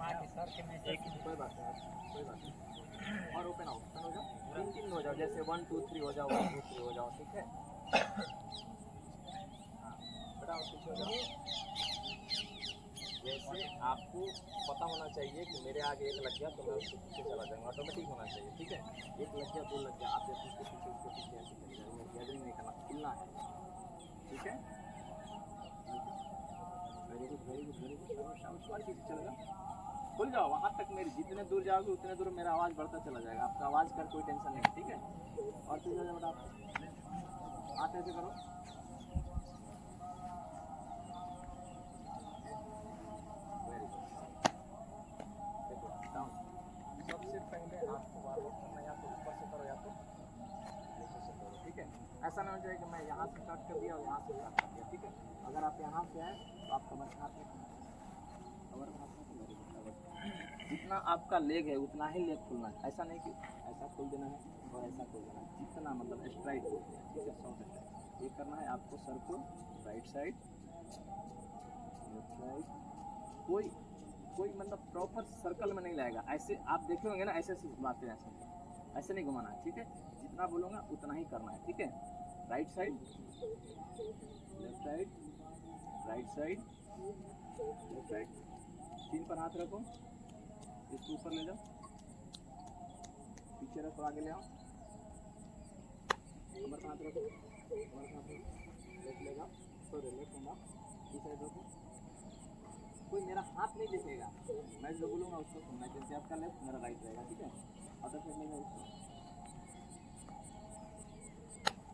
कोई बात नहीं, कोई बात नहीं। और ओपन आओ, ओपन हो जाओ, तीन तीन हो जाओ, जैसे 1 2 3 हो जाओ, 1 2 3 हो जाओ, ठीक है। बताओ पीछे हो जाओ। जैसे आपको पता होना चाहिए कि मेरे आगे एक लग गया तो मैं उसके पीछे चला जाऊँगा, ऑटोमेटिक होना चाहिए, ठीक है। एक लग गया, दो लग गया, आप जैसे उसके पीछे ऐसे चले जाएंगे, गैदरिंग नहीं करना, हिलना है, ठीक है। Very good, very good, very good, शाबाश, और पीछे चले जाओ, खुल जाओ वहाँ तक। मेरी जितने दूर जाओगे उतने दूर मेरा आवाज़ बढ़ता चला जाएगा, आपका आवाज़ का कोई टेंशन नहीं, ठीक है। और फिर जब आप हाथ ऐसे करो, वेरी गुड। देखो डाउन, सबसे पहले आपको बार करना, या तो ऊपर से करो या तो नीचे से करो, ठीक है। ऐसा ना हो जाए कि मैं यहाँ से स्टार्ट कर दिया और यहाँ से स्टार्ट कर दिया, ठीक है। अगर आप यहाँ से आए तो आप कमर के हाथ में, कमर के हाथ में, वेरी गुड। जितना आपका लेग है उतना ही लेग खुलना है, ऐसा नहीं कि ऐसा खोल देना है और ऐसा खोल देना है, जितना मतलब स्ट्राइट हो गया, ठीक है। शॉर्ट स्ट्राइट ये करना है आपको, सर को राइट साइड, लेफ्ट साइड, कोई कोई मतलब प्रॉपर सर्कल में नहीं लाएगा। ऐसे आप देखे होंगे ना, ऐसे ऐसे घुमाते हैं, ऐसे नहीं घुमाना है, ठीक है। जितना बोलूँगा उतना ही करना है, ठीक है। Right side, left side, right side, left side, तीन पर हाथ रखो, इसको ऊपर ले जाओ, पीछे रखो, आगे ले आओ, कमर पर हाथ रखो, कमर पर हाथ रखो, लेफ्ट ले जाओ, सॉरी लेफ्ट हैंड आप इस साइड रखो। कोई मेरा हाथ नहीं देखेगा, मैं जो बोलूँगा उसको सुनना, जैसे आपका लेफ्ट मेरा राइट रहेगा, ठीक है। अदर साइड ले जाओ,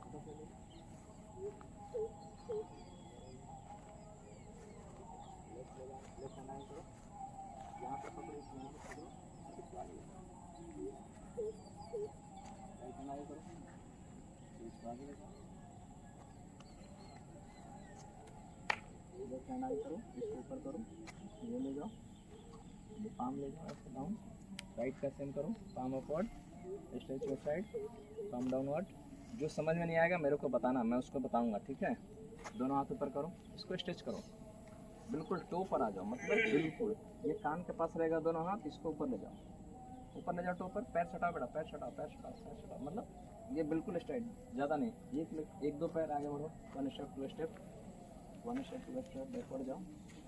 अदर साइड ले जाओ, लेफ्ट ले जाओ, लेफ्ट हैंड आगे करो, यहाँ पर पकड़ो, यहाँ पर पकड़ो, इसको आगे ले जाओ, राइट हैंड आगे करो, इसको आगे ले जाओ, लेफ्ट हैंड आगे करो, इसको ऊपर करो, ये ले जाओ, ये पाम ले जाओ, ऐसे डाउन, राइट का सेम करो, palm upward, stretch your side, palm downward. जो समझ में नहीं आएगा मेरे को बताना, मैं उसको बताऊंगा, ठीक है। दोनों हाथ ऊपर करो, इसको स्ट्रेच करो, बिल्कुल टो पर आ जाओ, मतलब बिल्कुल ये कान के पास रहेगा दोनों हाथ, इसको ऊपर ले जाओ, ऊपर ले जाओ, टो पर, पैर छटाओ बेटा, पैर छटाओ, पैर छटाओ, पैर छटाओ, मतलब ये बिल्कुल स्ट्राइट, ज़्यादा नहीं, एक दो पैर आगे बढ़ो, 1 step 2 step, 1 step 2 step backward जाओ,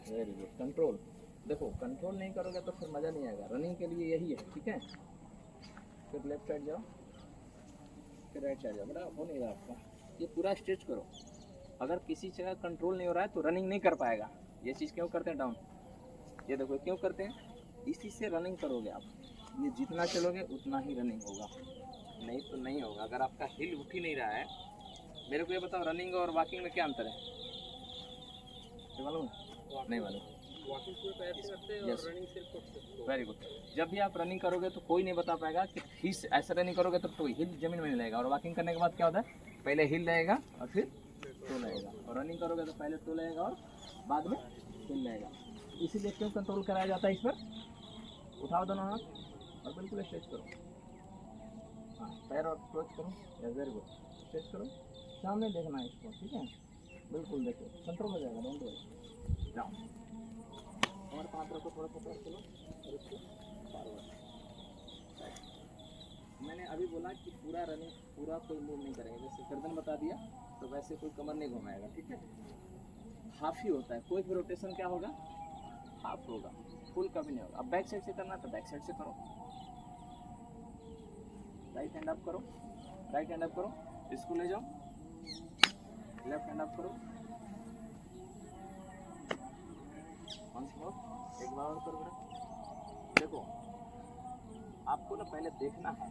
वेरी गुड। कंट्रोल, देखो कंट्रोल नहीं करोगे तो फिर मज़ा नहीं आएगा, रनिंग के लिए यही है, ठीक है। फिर लेफ्ट साइड जाओ, फिर राइट साइड जाओ, बेटा हो नहीं रहा आपका, ये पूरा स्ट्रेच करो। अगर किसी जगह कंट्रोल नहीं हो रहा है तो रनिंग नहीं कर पाएगा। ये चीज़ क्यों करते हैं डाउन, ये देखो क्यों करते हैं, इसी से रनिंग करोगे आप, ये जितना चलोगे उतना ही रनिंग होगा, नहीं तो नहीं होगा। अगर आपका हिल उठ ही नहीं रहा है, मेरे को ये बताओ रनिंग और वॉकिंग में क्या अंतर है, मालूम है? नहीं मालूम। वॉकिंग पूरे पैर से करते हैं और रनिंग सिर्फ फुट से। Very good. जब भी आप रनिंग करोगे तो कोई नहीं बता पाएगा कि हिल, ऐसा रनिंग करोगे तो हिल जमीन में नहीं लगेगा, और वॉकिंग करने के बाद क्या होता है, पहले हिल रहेगा और फिर टो लगेगा, और रनिंग करोगे तो पहले टो लगेगा और बाद में हिल लगेगा। इसीलिए क्यों कंट्रोल कराया जाता है इस पर, उठाओ दोनों हाथ और बिल्कुल स्ट्रेच करो, हाँ पैर और क्लोज करो, वेरी गुड, स्ट्रेच करो, सामने देखना है इसको, ठीक है, बिल्कुल देखो कंट्रोल हो जाएगा, डोंट वरी, जाओ और पाँच रखो, थोड़ा सा चलो और इसको फॉरवर्ड। मैंने अभी बोला कि पूरा रनिंग, पूरा कोई मूव नहीं करेंगे, जैसे गर्दन बता दिया तो वैसे कोई कमर नहीं घुमाएगा, ठीक है। हाफ ही होता है, कोई भी रोटेशन क्या होगा, हाफ होगा, फुल कभी नहीं होगा। अब बैक साइड से करना तो बैक साइड से करो, राइट हैंड अप करो, राइट हैंड अप करो, इसको ले जाओ, लेफ्ट हैंड अप करो, वंस मोर, एक बार और करो बेटा। देखो आपको ना पहले देखना है,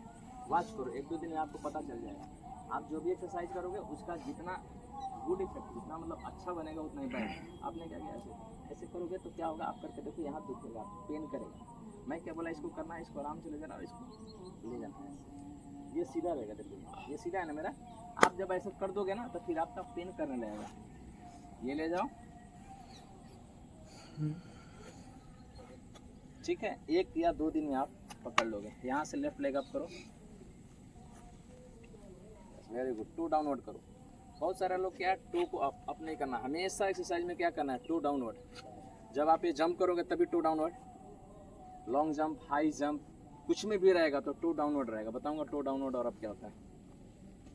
वॉच करो, 1-2 दिन में आपको पता चल जाएगा। आप जो भी एक्सरसाइज करोगे उसका जितना गुड इफेक्ट, जितना मतलब अच्छा बनेगा उतना ही बढ़ेगा। आपने क्या किया, ऐसे ऐसे करोगे तो क्या होगा, आप करके देखो यहाँ दुखेगा, पेन करेगा। मैं क्या बोला, इसको करना है, इसको आराम से ले जाना और इसको ले जाना है, ये सीधा रहेगा। देखो ये सीधा है ना मेरा, आप जब ऐसे कर दोगे ना तो फिर आपका पेन करने लगेगा। ये ले जाओ, ठीक है, 1 या 2 दिन में आप पकड़ लोगे। यहाँ से लेफ्ट लेग अप करो, वेरी गुड, 2 डाउनवर्ड करो। बहुत सारे लोग क्या है, 2 को अप नहीं करना, हमेशा एक्सरसाइज में क्या करना है, 2 डाउनवर्ड। जब आप ये जंप करोगे तभी 2 downward, long jump, high jump, कुछ में भी रहेगा तो टो डाउनवर्ड रहेगा। बताऊंगा टो डाउनवर्ड और अब क्या होता है,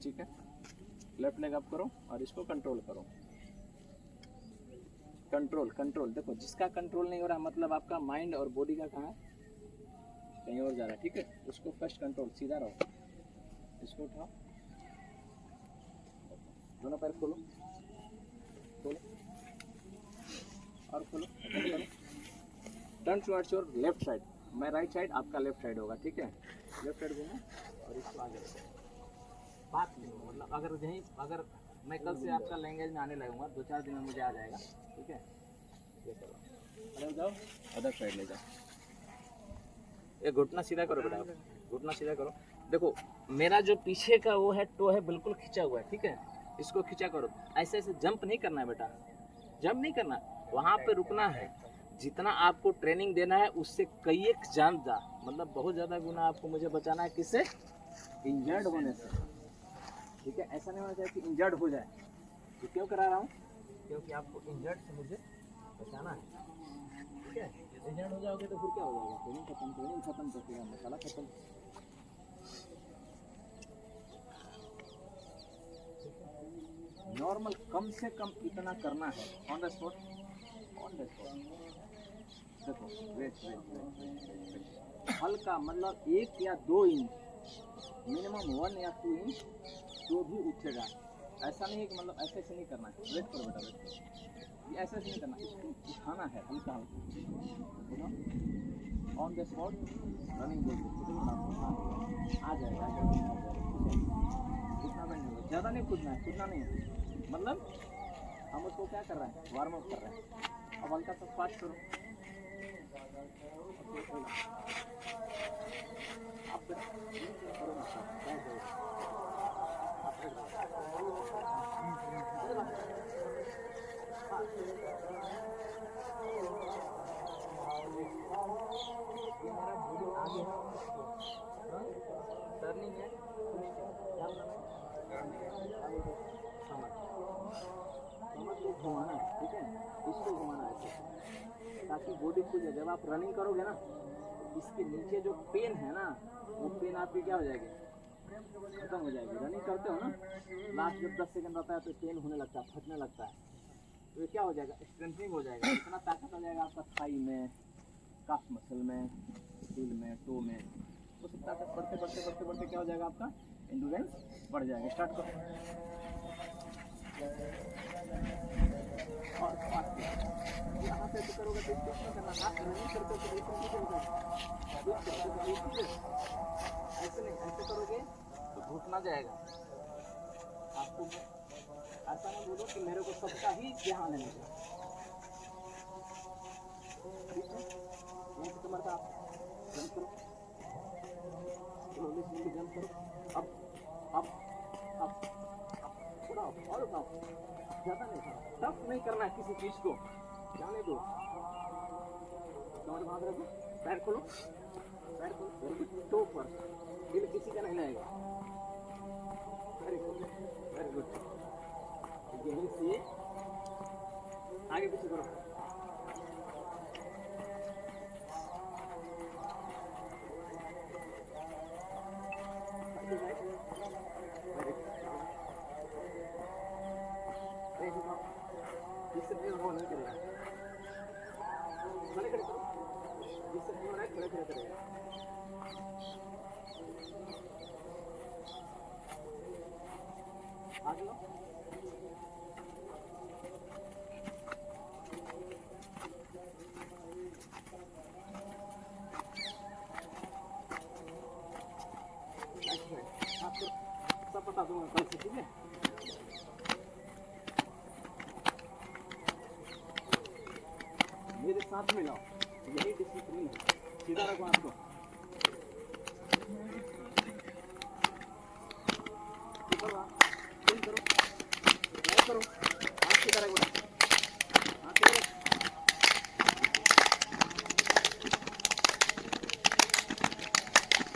ठीक है। लेफ्ट लेग अप करो और इसको कंट्रोल करो। कंट्रोल कंट्रोल, देखो जिसका कंट्रोल नहीं हो रहा मतलब आपका माइंड और बॉडी का कहाँ कहीं और जा रहा है, ठीक है। उसको फर्स्ट कंट्रोल, सीधा रहो, इसको उठाओ, दोनों पैर खोलो, खोलो और खोलो, turn towards your left side. मैं राइट साइड, आपका लेफ्ट साइड होगा, ठीक है। लेफ्ट साइड घूमो और इसको आगे रखो। बात नहीं हो, मतलब अगर मैं कल से आपका लैंग्वेज में आने लगूंगा, 2-4 दिन में मुझे आ जाएगा, ठीक है। ये करो, अरे जाओ अदर साइड ले जाओ। ये घुटना सीधा करो बेटा, घुटना सीधा करो। देखो मेरा जो पीछे का वो है टो है बिल्कुल खिंचा हुआ है, ठीक है। इसको खिंचा करो, ऐसे ऐसे जंप नहीं करना है बेटा, जंप नहीं करना, वहाँ पे रुकना है। जितना आपको ट्रेनिंग देना है उससे कई एक ज़्यादा, मतलब बहुत ज़्यादा गुना आपको मुझे बचाना है, किससे? इंजर्ड होने से, ठीक है। ऐसा नहीं होना चाहिए कि इंजर्ड हो जाए। तो क्यों करा रहा हूँ? क्योंकि आपको इंजर्ड से मुझे बचाना है, ठीक है। इंजर्ड हो जाओगे तो फिर क्या हो जाएगा? ट्रेनिंग खत्म तो फिर मसाला खत्म। नॉर्मल कम से कम इतना करना है, on the spot, on the spot. देखो वेट, हल्का, मतलब 1 या 2 इंच, मिनिमम 1 या 2 इंच जो भी उठेगा। ऐसा नहीं है कि मतलब ऐसे नहीं करना है। वेट करो बेटा, वेट करो, ये ऐसे नहीं करना, इसको उठाना है हल्का हल्का, ऑन द स्पॉट रनिंग आ जाएगा, इतना भी नहीं, ज़्यादा नहीं कूदना है, कूदना नहीं है, मतलब हम उसको क्या कर रहे हैं, वार्म अप कर रहे हैं। अब हल्का सा फास्ट करो, आप करो टर्निंग है, घुमाना, ठीक है। इसको घुमाना ऐसे ताकि बॉडी खुल जाए। जब आप रनिंग करोगे ना, इसके नीचे जो पेन है ना, वो पेन आपकी क्या हो जाएगी, खत्म हो जाएगी। रनिंग करते हो ना, लास्ट जब 10 सेकंड रहता है तो पेन होने लगता है, फटने लगता है, तो ये क्या हो जाएगा, स्ट्रेंथनिंग हो जाएगा। इतना ताकत आ जाएगा आपका थाई में, काफ मसल में, हिल में, टो में, वो सब ताकत बढ़ते बढ़ते बढ़ते बढ़ते क्या हो जाएगा, आपका एंड्योरेंस बढ़ जाएगा। स्टार्ट करो और फास्ट यहाँ से तो करोगे तो कुछ नहीं करना, हाथ रनिंग करते तो ऐसे नहीं, ऐसे करोगे तो घुटना जाएगा। आपको ऐसा ना बोलो कि मेरे को सबका ही ध्यान है, ठीक है। यहीं से तुम्हारा जंप करो, जंप करो, अब थोड़ा और उठाओ, ज़्यादा नहीं, टफ नहीं करना है किसी चीज़ को, जाने दो। कमर बांध रखो, पैर खोलो, पैर खोलो, टो पर दिल किसी का नहीं लगेगा। Very good, very good. यहीं से आगे पीछे करो, जिससे वो नहीं करेगा, खड़े खड़े करो, जिससे नहीं हो रहा है खड़े खड़े करेगा। आगे लो, आपको सब बता दूंगा कल से, ठीक है। मेरे साथ में लाओ, यही डिसिप्लिन है। सीधा रखो आपको, करो, करो, हाथ सीधा रखो, हाथ सीधा रखो,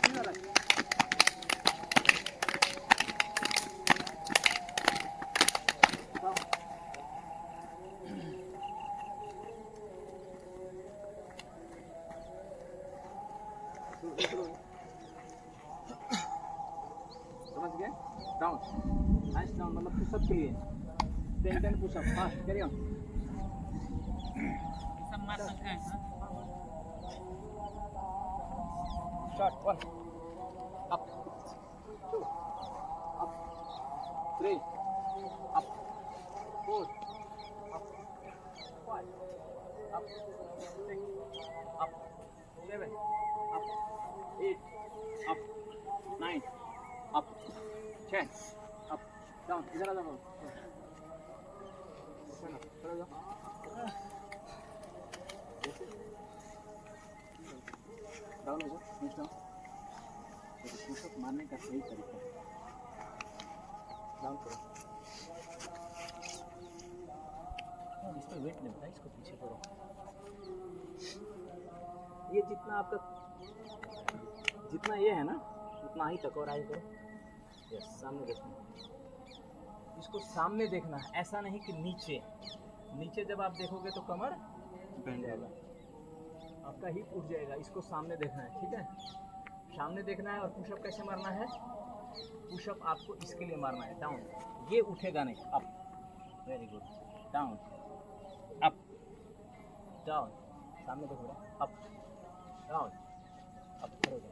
सीधा रखो। समझ गए? डाउन, नाइस डाउन मतलब पुशअप के लिए 10 पुशअप फास्ट कैरी ऑन। सब मार सकते हैं start 1 up 2 up 3 up 4 up 5 up 6 up 7 up 8 up 9 up 10 up down. इधर आ जाओ, खड़े हो जाओ। डाउन हो जाओ, नीचे डाउन। पुशअप मारने का सही तरीका डाउन करो। इस पर वेट नहीं होता, इसको पीछे करो। ये जितना आपका जितना ये है ना उतना ही तक और आगे करो। यस, सामने देखना, इसको सामने देखना है, ऐसा नहीं कि नीचे। नीचे जब आप देखोगे तो कमर बन जाएगा, आपका हिप उठ जाएगा। इसको सामने देखना है, ठीक है? सामने देखना है। और पुशअप कैसे मारना है? पुशअप आपको इसके लिए मारना है, डाउन। ये उठेगा नहीं, up. Very good, down up down. सामने देखो, अप डाउन अप। करोगे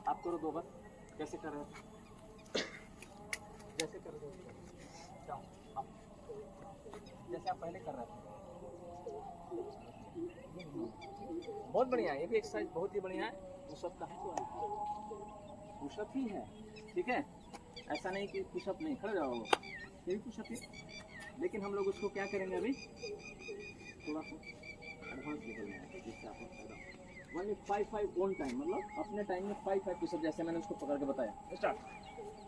आप करो 2 बार। कैसे कर रहे हो? जैसे कर रहे हो डाउन अप, जैसे आप पहले कर रहे थे। बहुत बढ़िया, ये भी एक्सरसाइज बहुत ही बढ़िया है। पुशअप का पुशअप ही है, ठीक है? ऐसा नहीं कि पुशअप नहीं, खड़े जाओ, ये भी पुशअप ही। लेकिन हम लोग उसको क्या करेंगे अभी, थोड़ा सा एडवांस लेवल में, जिससे आपको फायदा। 1-5-5 ऑन टाइम, मतलब अपने टाइम में 5-5 पुशअप, जैसे मैंने उसको पकड़ के बताया। स्टार्ट,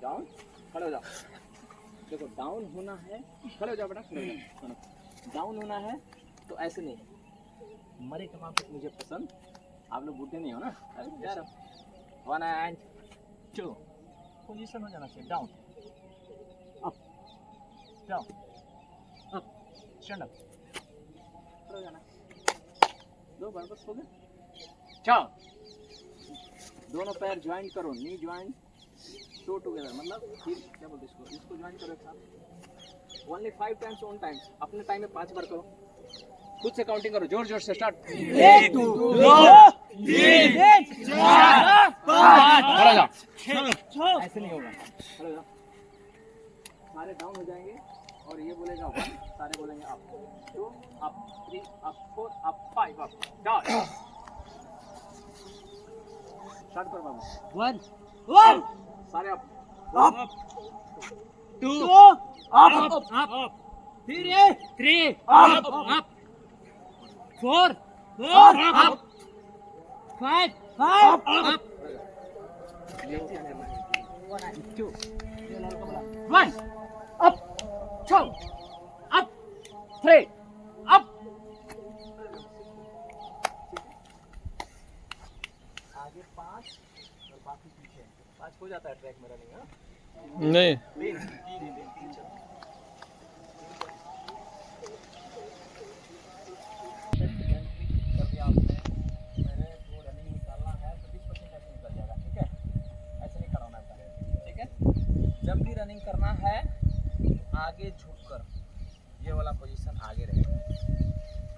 डाउन, खड़े हो जाओ। देखो डाउन होना है, खड़े हो जाओ बेटा, खड़े हो जाओ। डाउन होना है तो ऐसे नहीं, मरे कमाल तक मुझे पसंद। आप लोग बूढ़े नहीं हो ना यार। 1 and 2 पोजीशन हो जाना चाहिए। Down up down up, stand up, खड़े हो जाना। 2 बार बस हो गया। चलो, दोनों पैर ज्वाइन करो, नी ज्वाइन, टो टुगेदर, मतलब फिर क्या बोलते हैं इसको ज्वाइन करो एक साथ। ओनली 5 टाइम्स ऑन टाइम, अपने टाइम में 5 बार करो। खुद से काउंटिंग करो, जोर जोर से। स्टार्ट 1 2 3 4 5 ऐसे नहीं होगा, खड़े हो जाओ। सारे डाउन हो जाएंगे और ये बोलेगा 1, सारे बोलेंगे up, 2 up, 3 up, 4 up, 5 up, down. Start करो बाबू। 1 सारे up, 2 up, 3 up, 4 up, 5 up, 2 1 up, 2 up, 3 up. आगे 5 और बाकी पीछे। 5 हो जाता है ट्रैक में रनिंग, हाँ? नहीं, 3 कर दिया आपने। मैंने वो रनिंग निकालना है तो 20% ऐसे निकल जाएगा, ठीक है? ऐसे नहीं कराना है, ठीक है? जब भी रनिंग करना है आगे झुककर, ये वाला पोजीशन आगे रहेगा,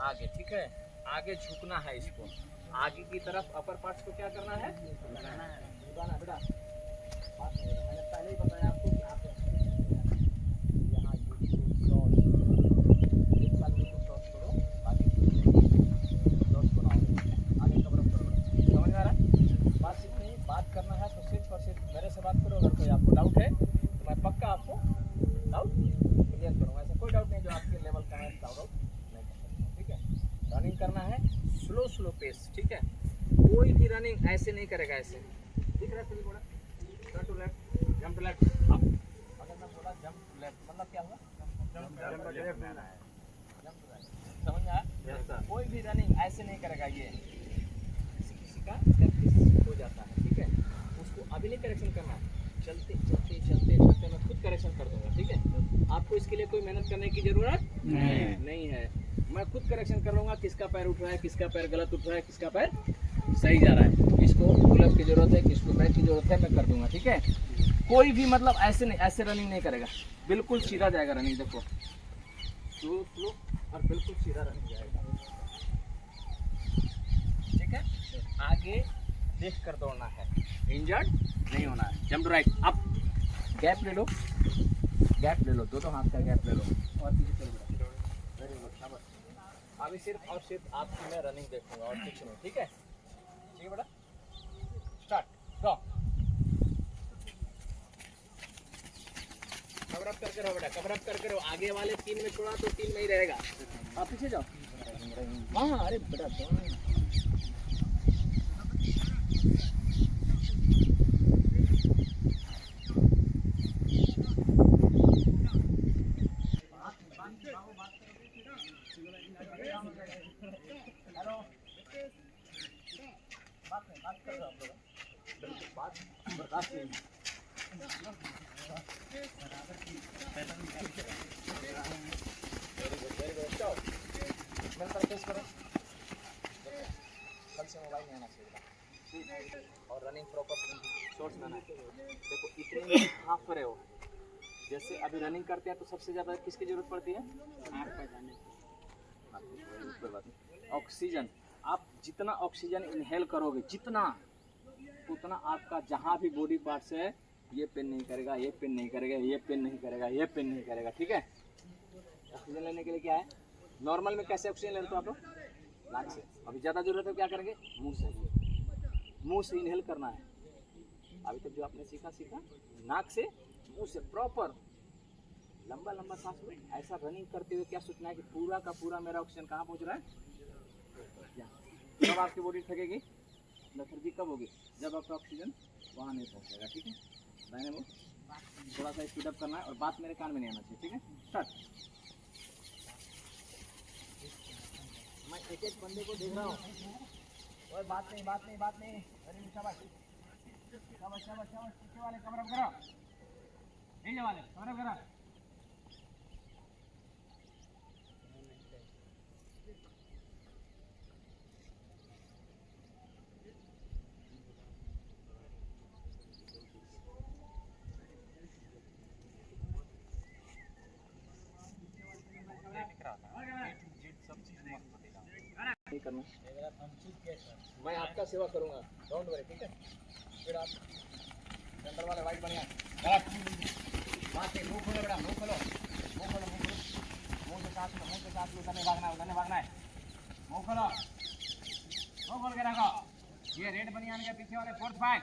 आगे, ठीक है? आगे झुकना है इसको, आगे की तरफ अपर पार्ट्स को क्या करना है? झुकाना बेटा। मैंने पहले ही बताया आपको कि आप यहाँ एक साल में तो शॉर्ट्स करो, बाकी शॉर्ट्स बनाओ, आगे कवर अप करो। समझ में आ रहा है? बात इतनी बात करना है तो सिर्फ और सिर्फ मेरे से बात करो। अगर कोई आपको डाउट है तो मैं पक्का आपको डाउट क्लियर करूँगा। ऐसा कोई डाउट नहीं जो आपके लेवल का है, डाउट नहीं कर सकता, ठीक है? रनिंग करना है स्लो पेस, ठीक है? कोई भी रनिंग ऐसे नहीं करेगा, ऐसे दिख रहा है सभी घोड़ा। Turn to left, jump to left, up. अगर मैं बोला जंप टू लेफ्ट मतलब क्या हुआ? जंप टू लेफ्ट में आना है, जंप टू लेफ्ट। समझ में आया? कोई भी रनिंग ऐसे नहीं करेगा। ये किसी का प्रैक्टिस हो जाता है, ठीक है? उसको अभी नहीं करेक्शन करना है, चलते मैं खुद करेक्शन कर दूंगा, ठीक है? आपको इसके लिए कोई मेहनत करने की जरूरत नहीं है। मैं खुद करेक्शन कर लूँगा, किसका पैर उठ रहा है, किसका पैर गलत उठ रहा है, किसका पैर सही जा रहा है, किसको पुलअप की जरूरत है, किसको बैक की जरूरत है, मैं कर दूंगा, ठीक है। कोई भी मतलब ऐसे नहीं, ऐसे रनिंग नहीं करेगा, बिल्कुल सीधा जाएगा रनिंग, देखो स्लो स्लो और बिल्कुल सीधा रनिंग जाएगा, ठीक है। आगे देख कर दौड़ना है, इंजर्ड नहीं होना है। जंप राइट अप, गैप ले लो, गैप ले लो, दो हाथ का गैप ले लो और पीछे चल रहा। वेरी गुड, शाबाश। अभी सिर्फ और सिर्फ आपकी मैं रनिंग देखूंगा और कुछ नहीं, ठीक है, ठीक है बेटा। स्टार्ट, गो। कवर अप करके रहो बेटा, कवर अप करके रहो। आगे वाले 3 में छोड़ा तो 3 में ही रहेगा, आप पीछे जाओ। हाँ अरे बेटा हेलो, बात कर रहे हो आप लोग, बिल्कुल बात बर्दाश्त नहीं। वेरी गुड, जाओ मेरे तरफ फेस करो। कल से मोबाइल नहीं आना चाहिए और रनिंग प्रॉपर शॉर्ट्स में आना है। देखो इतने में हाफ करे हो, जैसे अभी रनिंग करते हैं तो सबसे ज़्यादा किसकी ज़रूरत पड़ती है, हाथ पर जाने की। ऑक्सीजन, आप जितना ऑक्सीजन इनहेल करोगे जितना, उतना आपका जहाँ भी बॉडी पार्ट्स है ये पेन नहीं करेगा, ये पेन नहीं करेगा, ये पेन नहीं करेगा, ये पेन नहीं करेगा, ठीक है। ऑक्सीजन लेने के लिए क्या है, नॉर्मल में कैसे ऑक्सीजन ले रहे हो आप लोग, नाक से। अभी ज़्यादा जरूरत है क्या करेंगे, मुंह से, मुंह से इनहेल करना है। अभी तक जो आपने सीखा नाक से मुंह से प्रॉपर लंबा लंबा सांस लो। ऐसा रनिंग करते हुए क्या सोचना है कि पूरा का पूरा मेरा ऑक्सीजन कहाँ पहुँच रहा है, जब आपकी बॉडी थकेगी, लेथर्जी कब होगी, जब आपका ऑक्सीजन वहाँ नहीं पहुँचेगा, ठीक है। दाहिने मुँह थोड़ा सा स्पीड अप करना है और बात मेरे कान में नहीं आना चाहिए, ठीक है। स्टार्ट। मैं एक एक बंदे को देख रहा हूँ और बात नहीं। अरे शाबाश शाबाश शाबाश शाबाश, पीछे वाले कवर अप करो, नीचे वाले कवर अप करो। नहीं करना, मैं आपका सेवा करूंगा, डोंट वरी, ठीक है। फिर आप सेंटर वाले वाइट बढ़िया, वहाँ से मुंह खोलो बेटा, मुंह खोलो, मुंह खोलो, मुंह खोलो, मुंह से सांस लो, मुंह से सांस लो, उधर नहीं भागना है, उधर नहीं भागना है, मुंह खोलो, मुंह खोल के रखो। ये रेड बनियान के पीछे वाले 4th 5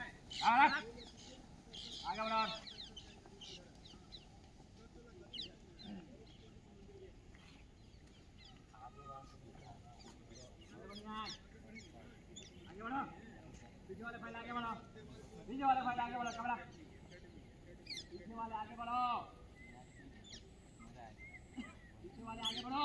आगे बढ़ो, आगे बढ़ो, पीछे वाले फाइल आगे बढ़ो, पीछे वाले फाइल आगे बढ़ो, कमरा पीछे वाले आगे बढ़ो, पीछे वाले आगे बढ़ो।